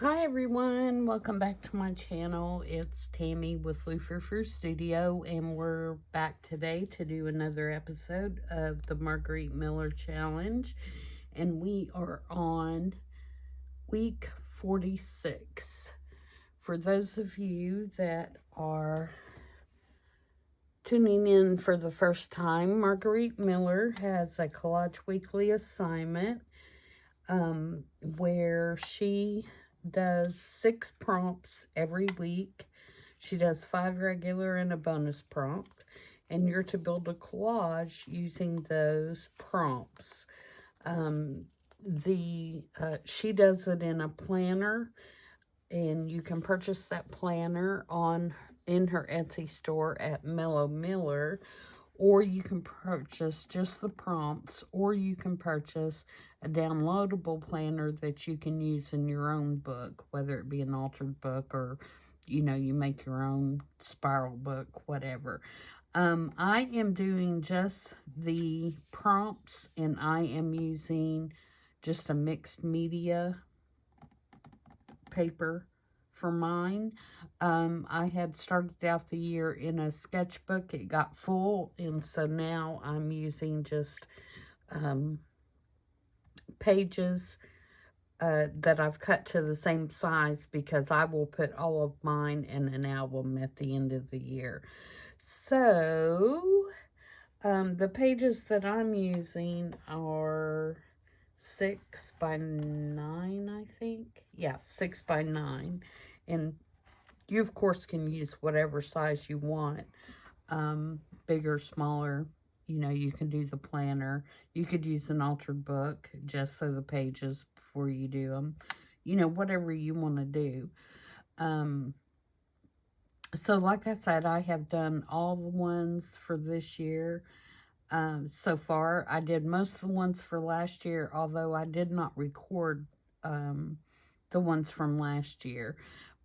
Hi everyone, welcome back to my channel. It's Tammy with Frou-frou Studio, and we're back today to do another episode of the Margarete Miller Challenge, and we are on week 46. For those of you that are tuning in for the first time, Margarete Miller has a Collage Weekly assignment where she does 6 prompts every week. She does 5 regular and a bonus prompt, and you're to build a collage using those prompts. She does it in a planner, and you can purchase that planner in her Etsy store at mellowmiller, or you can purchase just the prompts, or you can purchase a downloadable planner that you can use in your own book, whether it be an altered book or, you make your own spiral book, whatever. I am doing just the prompts, and I am using just a mixed media paper for mine. I had started out the year in a sketchbook. It got full, and so now I'm using just pages that I've cut to the same size, because I will put all of mine in an album at the end of the year. So the pages that I'm using are 6 by 9, I think. Yeah, 6 by 9. And you, of course, can use whatever size you want. Bigger, smaller, you can do the planner. You could use an altered book just so the pages before you do them. Whatever you want to do. So like I said, I have done all the ones for this year. So far, I did most of the ones for last year, although I did not record the ones from last year.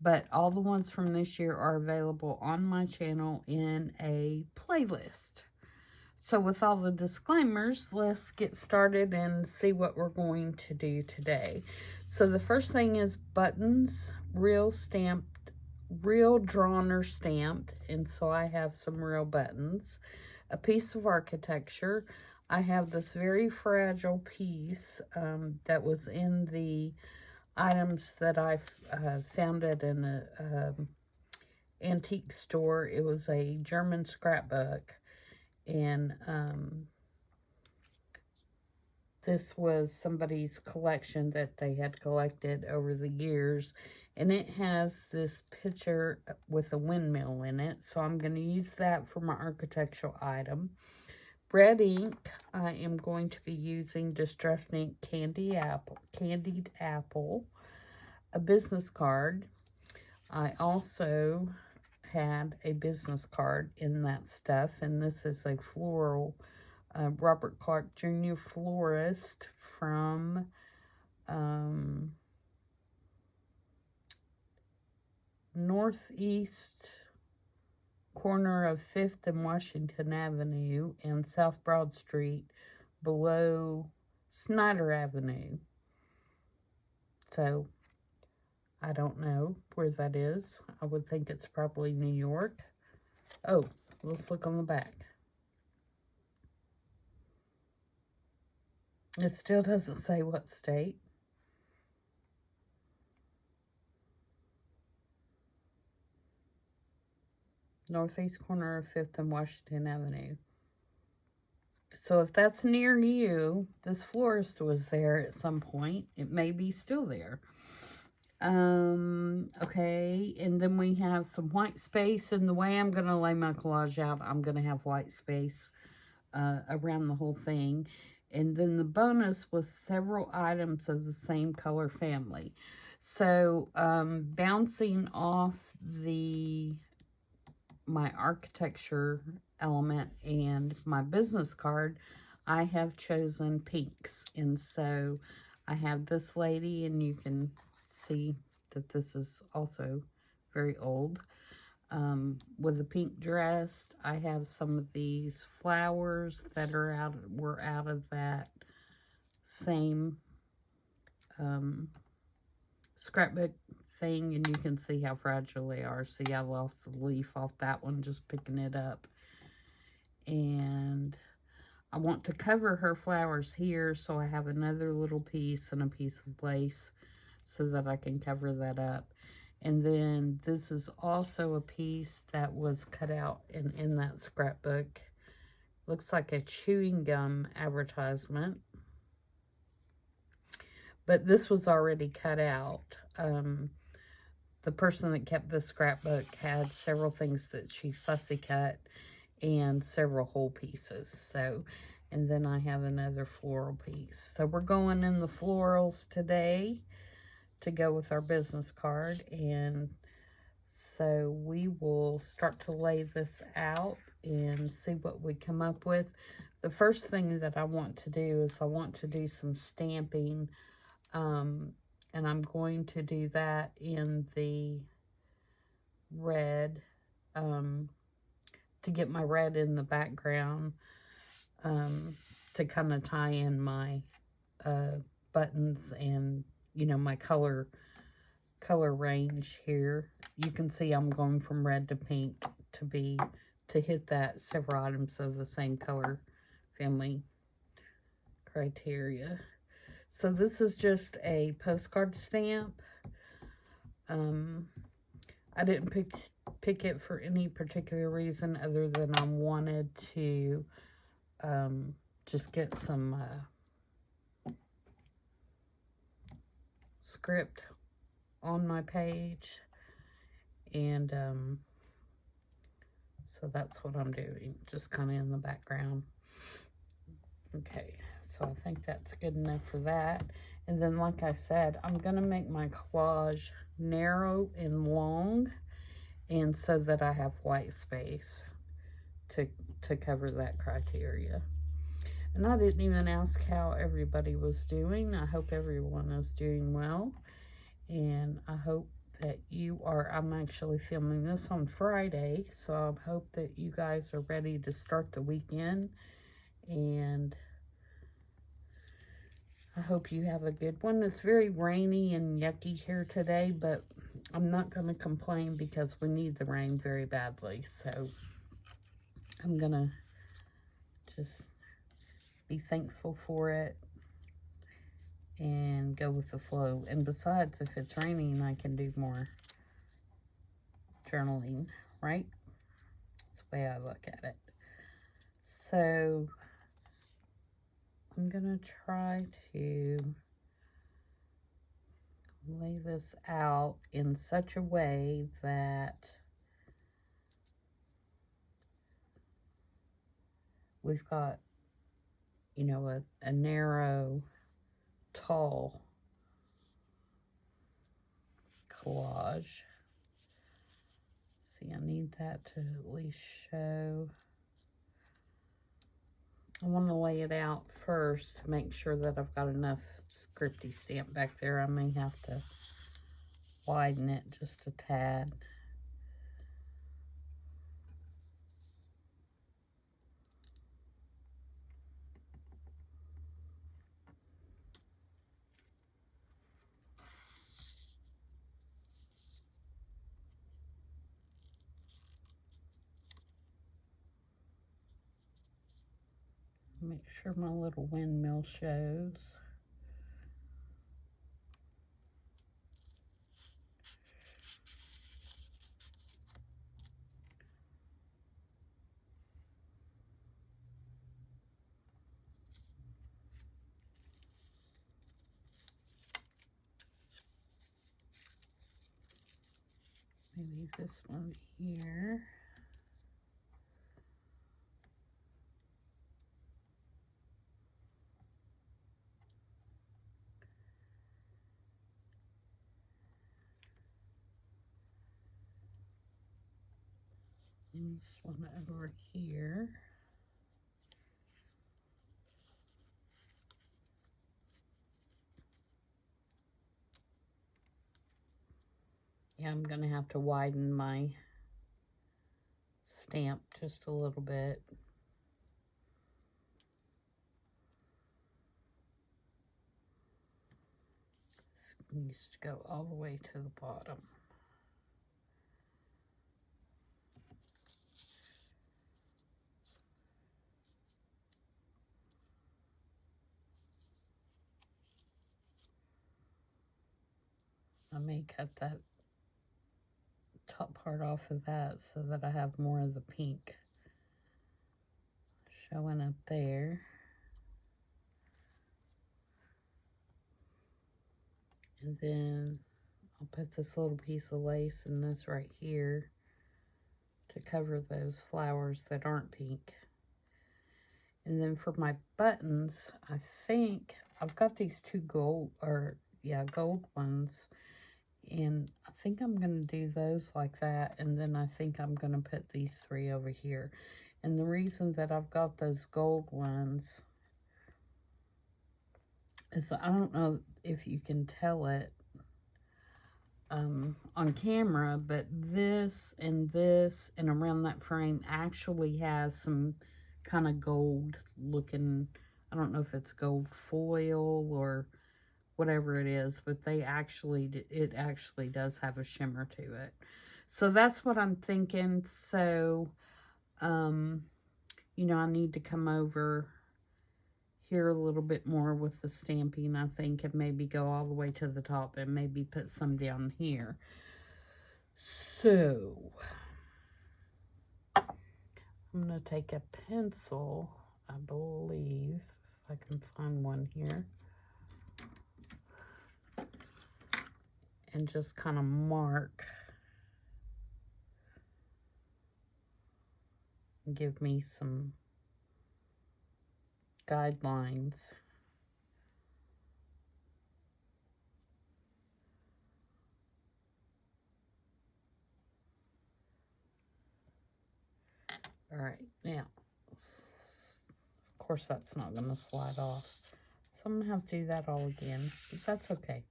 But all the ones from this year are available on my channel in a playlist. So with all the disclaimers, let's get started and see what we're going to do today. So the first thing is buttons, real drawn or stamped, and so I have some real buttons. A piece of architecture. I have this very fragile piece that was in the items that I found at an antique store. It was a German scrapbook, and this was somebody's collection that they had collected over the years, and it has this picture with a windmill in it, so I'm going to use that for my architectural item. Red ink, I am going to be using Distress Ink Candied Apple. A business card. I also had a business card in that stuff, and this is a floral Robert Clark Jr. florist from northeast corner of 5th and Washington Avenue and South Broad Street below Snyder Avenue. So, I don't know where that is. I would think it's probably New York. Oh, let's look on the back. It still doesn't say what state. Northeast corner of 5th and Washington Avenue. So if that's near you, this florist was there at some point. It may be still there. Okay, and then we have some white space. And the way I'm going to lay my collage out, I'm going to have white space around the whole thing. And then the bonus was several items of the same color family. So, bouncing off my architecture element and my business card, I have chosen pinks. And so I have this lady, and you can see that this is also very old, with a pink dress. I have some of these flowers that were out of that same scrapbook thing, and you can see how fragile they are. See, I lost the leaf off that one just picking it up. And I want to cover her flowers here, so I have another little piece and a piece of lace so that I can cover that up. And then this is also a piece that was cut out in that scrapbook. Looks like a chewing gum advertisement. But this was already cut out. The person that kept the scrapbook had several things that she fussy cut and several whole pieces. So, and then I have another floral piece. So we're going in the florals today to go with our business card. And so we will start to lay this out and see what we come up with. The first thing that I want to do is I want to do some stamping. And I'm going to do that in the red, to get my red in the background, to kind of tie in my buttons and, you know, my color range here. You can see I'm going from red to pink to hit that several items of the same color family criteria. So this is just a postcard stamp. I didn't pick it for any particular reason other than I wanted to just get some script on my page. And so that's what I'm doing, just kind of in the background. Okay, so I think that's good enough for that. And then, like I said, I'm going to make my collage narrow and long, and so that I have white space to cover that criteria. And I didn't even ask how everybody was doing. I hope everyone is doing well. And I hope that you are, I'm actually filming this on Friday, so I hope that you guys are ready to start the weekend. And I hope you have a good one. It's very rainy and yucky here today, but I'm not going to complain because we need the rain very badly. So I'm going to just be thankful for it and go with the flow. And besides, if it's raining, I can do more journaling, right? That's the way I look at it. So I'm going to try to lay this out in such a way that we've got, you know, a narrow, tall collage. See, I need that to at least show. I want to lay it out first to make sure that I've got enough scripty stamp back there. I may have to widen it just a tad. Make sure my little windmill shows. Maybe this one here. And this one over here. Yeah, I'm going to have to widen my stamp just a little bit. needs to go all the way to the bottom. I may cut that top part off of that so that I have more of the pink showing up there. And then I'll put this little piece of lace in this right here to cover those flowers that aren't pink. And then for my buttons, I think I've got these two gold ones. And I think I'm going to do those like that. And then I think I'm going to put these three over here. And the reason that I've got those gold ones is I don't know if you can tell it on camera, but this and around that frame actually has some kind of gold looking, I don't know if it's gold foil or whatever it is, but it actually does have a shimmer to it. So that's what I'm thinking. So, you know, I need to come over here a little bit more with the stamping, I think, and maybe go all the way to the top and maybe put some down here. So, I'm going to take a pencil, I believe, if I can find one here, and just kind of mark, and give me some guidelines. All right, now, of course that's not going to slide off. So I'm going to have to do that all again, but that's okay.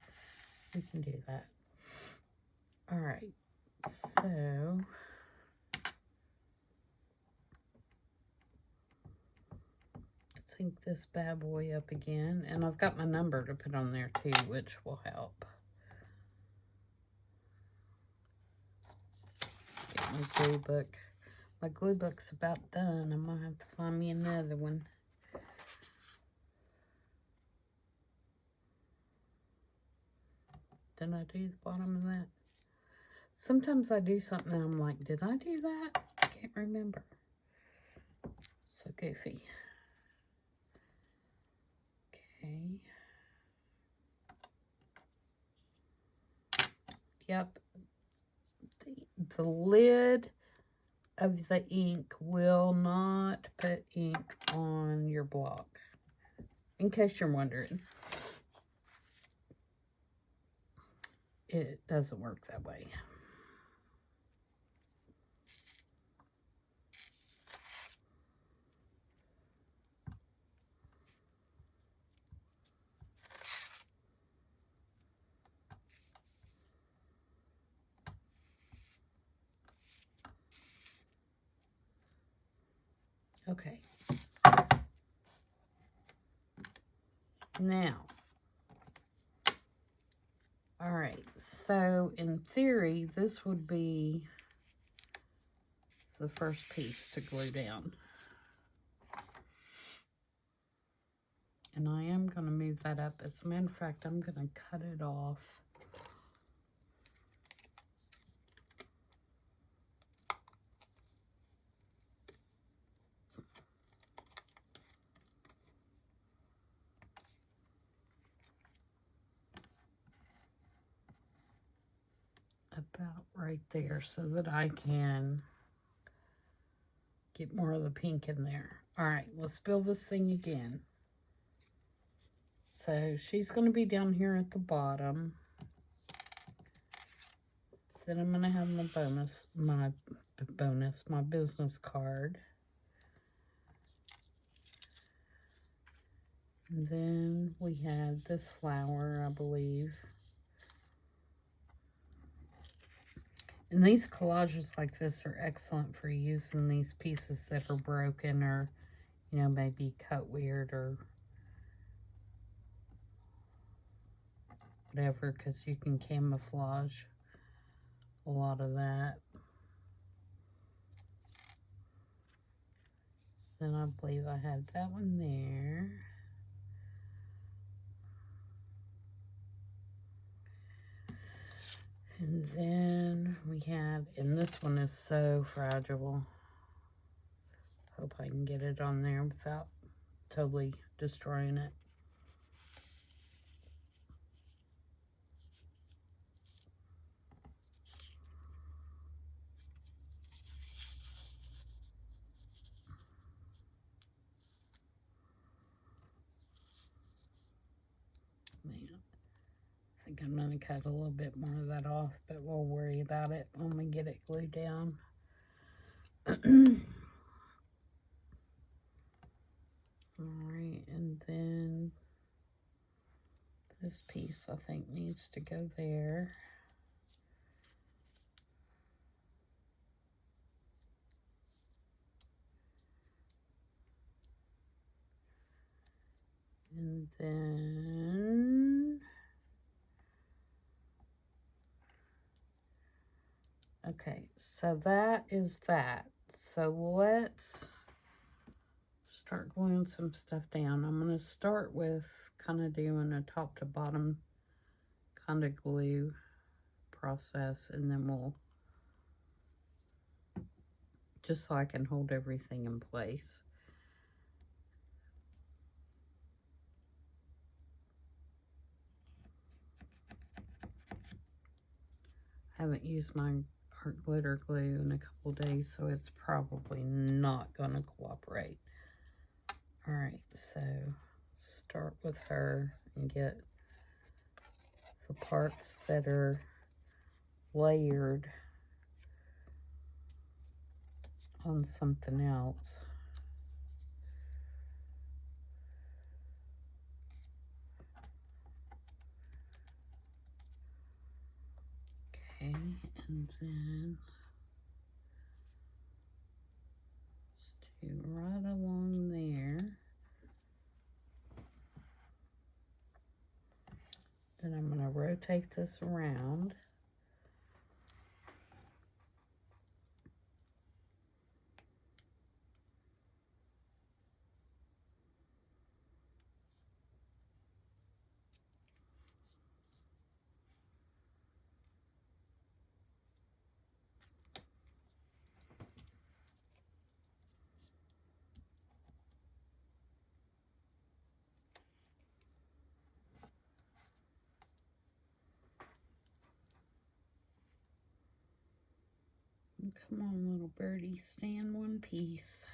We can do that. All right, so let's ink this bad boy up again. And I've got my number to put on there too, which will help. Get my glue book. My glue book's about done. I'm gonna have to find me another one. Did I do the bottom of that? Sometimes I do something and I'm like, did I do that? I can't remember. So goofy. Okay. Yep. The lid of the ink will not put ink on your block, in case you're wondering. It doesn't work that way. Okay. Now, all right, so in theory, this would be the first piece to glue down. And I am going to move that up. As a matter of fact, I'm going to cut it off. About right there so that I can get more of the pink in there. All right, let's build this thing again. So she's going to be down here at the bottom. Then I'm going to have my business card. And then we had this flower, I believe. And these collages like this are excellent for using these pieces that are broken or, you know, maybe cut weird or whatever, because you can camouflage a lot of that. Then I believe I had that one there. And then we had, and this one is so fragile. Hope I can get it on there without totally destroying it. Man, I think I'm going to cut a little bit more of that off, but we'll worry about it when we get it glued down. Alright, and then this piece I think needs to go there. And then, okay, so that is that. So let's start gluing some stuff down. I'm going to start with kind of doing a top to bottom kind of glue process, and then we'll, just so I can hold everything in place. I haven't used my art glitter glue in a couple days, so it's probably not going to cooperate. Alright, so start with her and get the parts that are layered on something else. Okay, and then just do right along there. Then I'm going to rotate this around. Come on, little birdie, stay in one piece.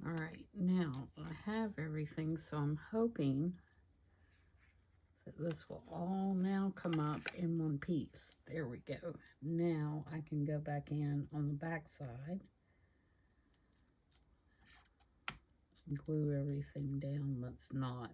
All right, now I have everything, so I'm hoping that this will all now come up in one piece. There we go. Now I can go back in on the back side and glue everything down that's not.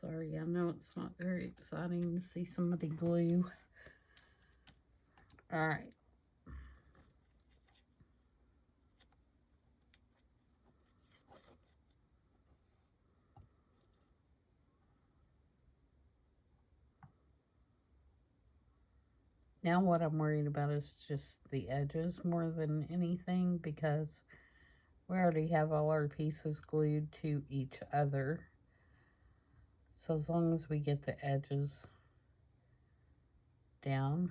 Sorry, I know it's not very exciting to see somebody glue. All right. Now what I'm worried about is just the edges more than anything, because we already have all our pieces glued to each other. So as long as we get the edges down,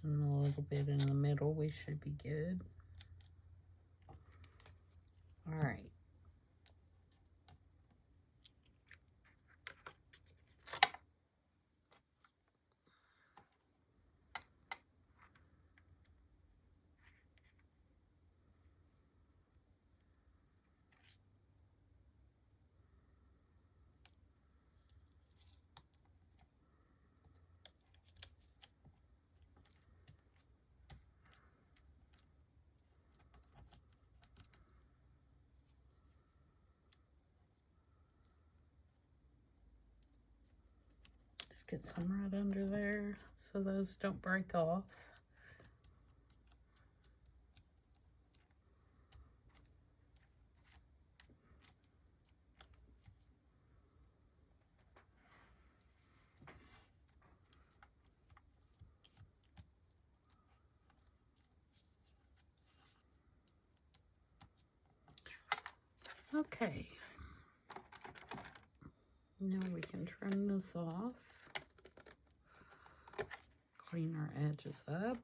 and a little bit in the middle, we should be good. All right. Get some right under there so those don't break off. Okay. Now we can turn this off. Clean our edges up.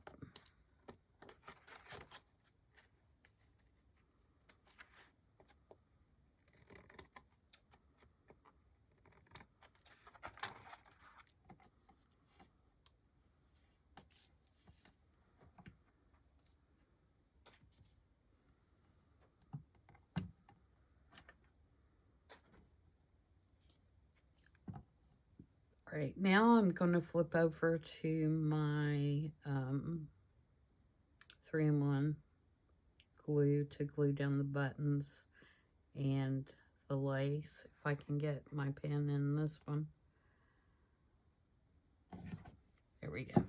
All right, now I'm going to flip over to my 3-in-1 glue to glue down the buttons and the lace. If I can get my pen in this one. There we go.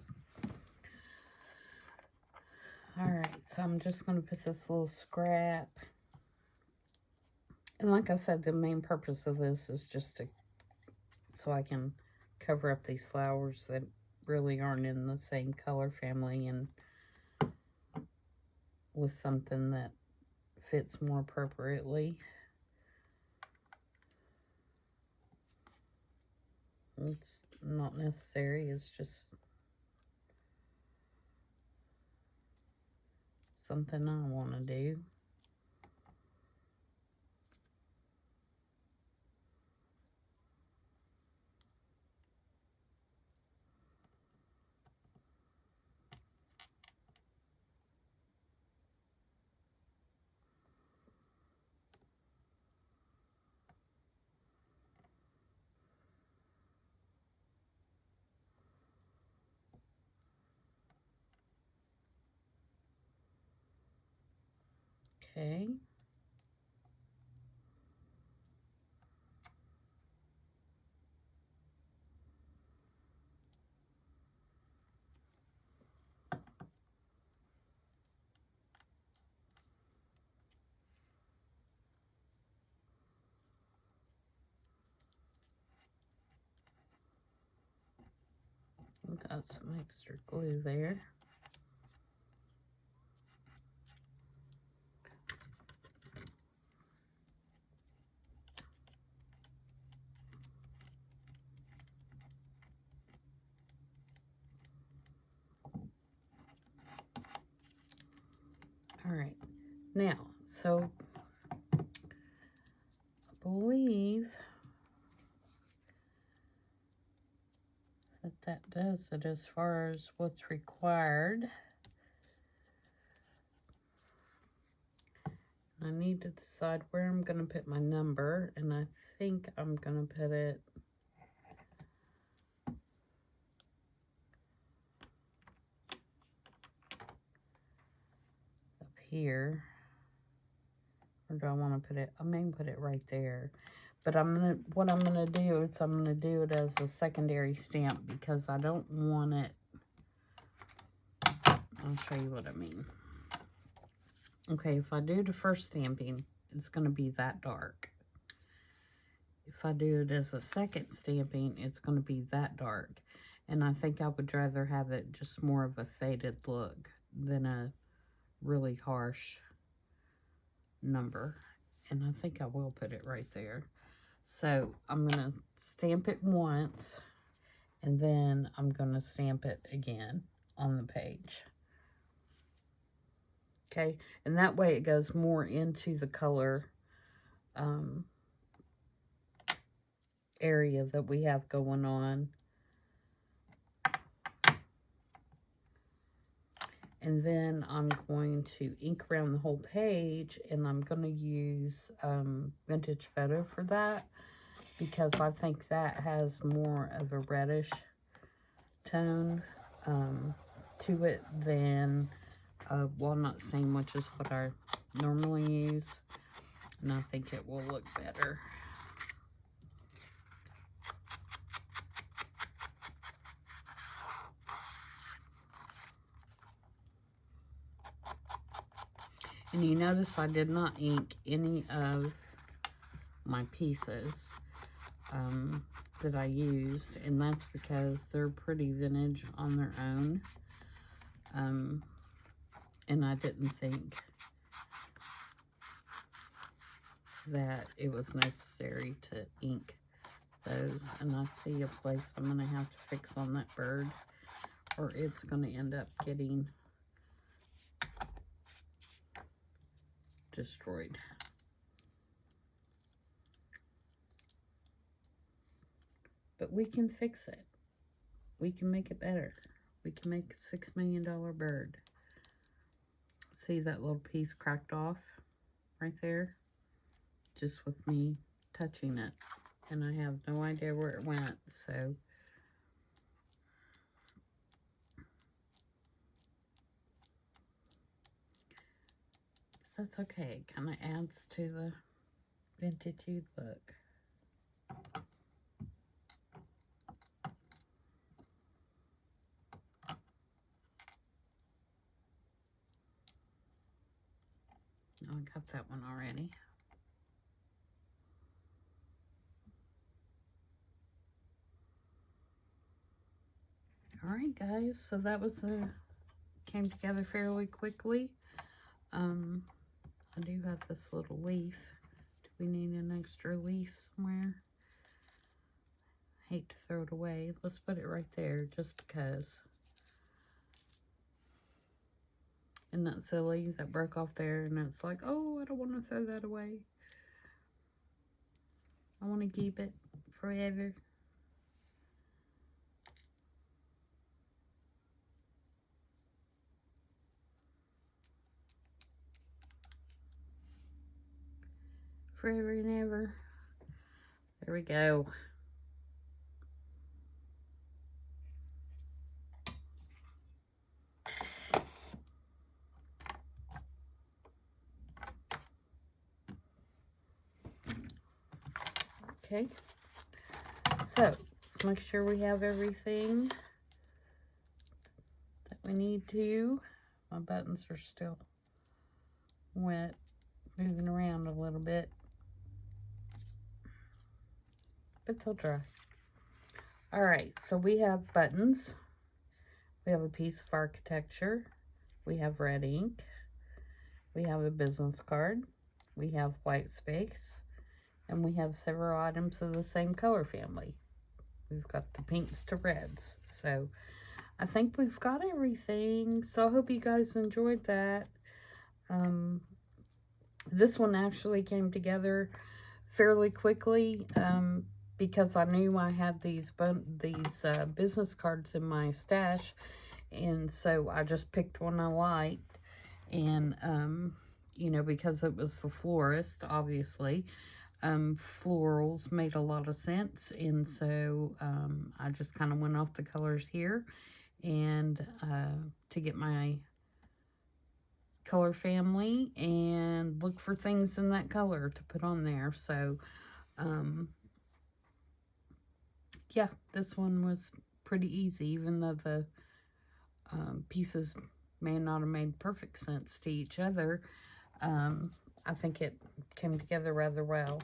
All right, so I'm just going to put this little scrap. And like I said, the main purpose of this is just so I can cover up these flowers that really aren't in the same color family, and with something that fits more appropriately. It's not necessary, it's just something I want to do. Okay. Got some extra glue there. All right, now, so I believe that does it as far as what's required. I need to decide where I'm going to put my number, and I think I'm going to put it up here. Or do I want to put it? I may put it right there. But what I'm gonna do is I'm gonna do it as a secondary stamp because I don't want it. I'll show you what I mean. Okay, if I do the first stamping, it's gonna be that dark. If I do it as a second stamping, it's gonna be that dark. And I think I would rather have it just more of a faded look than a really harsh number. And I think I will put it right there. So I'm going to stamp it once, and then I'm going to stamp it again on the page. Okay, and that way it goes more into the color area that we have going on. And then I'm going to ink around the whole page, and I'm going to use vintage photo for that, because I think that has more of a reddish tone to it than walnut stain, which is what I normally use, and I think it will look better. And you notice I did not ink any of my pieces that I used, and that's because they're pretty vintage on their own. And I didn't think that it was necessary to ink those. And I see a place I'm going to have to fix on that bird, or it's going to end up getting destroyed. But we can fix it. We can make it better. We can make a $6 million bird. See that little piece cracked off right there? Just with me touching it. And I have no idea where it went, so. That's okay. It kind of adds to the vintagey look. Oh, I got that one already. All right, guys. So that was came together fairly quickly. I do have this little leaf. Do we need an extra leaf somewhere? I hate to throw it away. Let's put it right there just because. Isn't that silly? That broke off there, and it's like, oh, I don't want to throw that away. I want to keep it forever. Forever and ever. There we go. Okay, so let's make sure we have everything that we need to. My buttons are still wet, moving around a little bit, but they'll dry. All right, so we have buttons. We have a piece of architecture. We have red ink. We have a business card. We have white space. And we have several items of the same color family. We've got the pinks to reds. So I think we've got everything. So I hope you guys enjoyed that. This one actually came together fairly quickly because I knew I had these business cards in my stash. And so I just picked one I liked. And, you know, because it was the florist, obviously. Florals made a lot of sense, and so I just kind of went off the colors here and to get my color family and look for things in that color to put on there. So yeah, this one was pretty easy, even though the pieces may not have made perfect sense to each other. I think it came together rather well.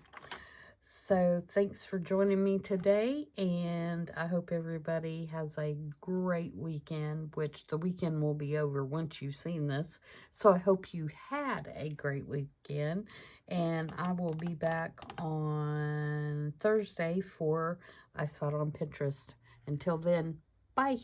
So thanks for joining me today, and I hope everybody has a great weekend, which the weekend will be over once you've seen this. So I hope you had a great weekend, and I will be back on Thursday for I Saw It on Pinterest. Until then, bye.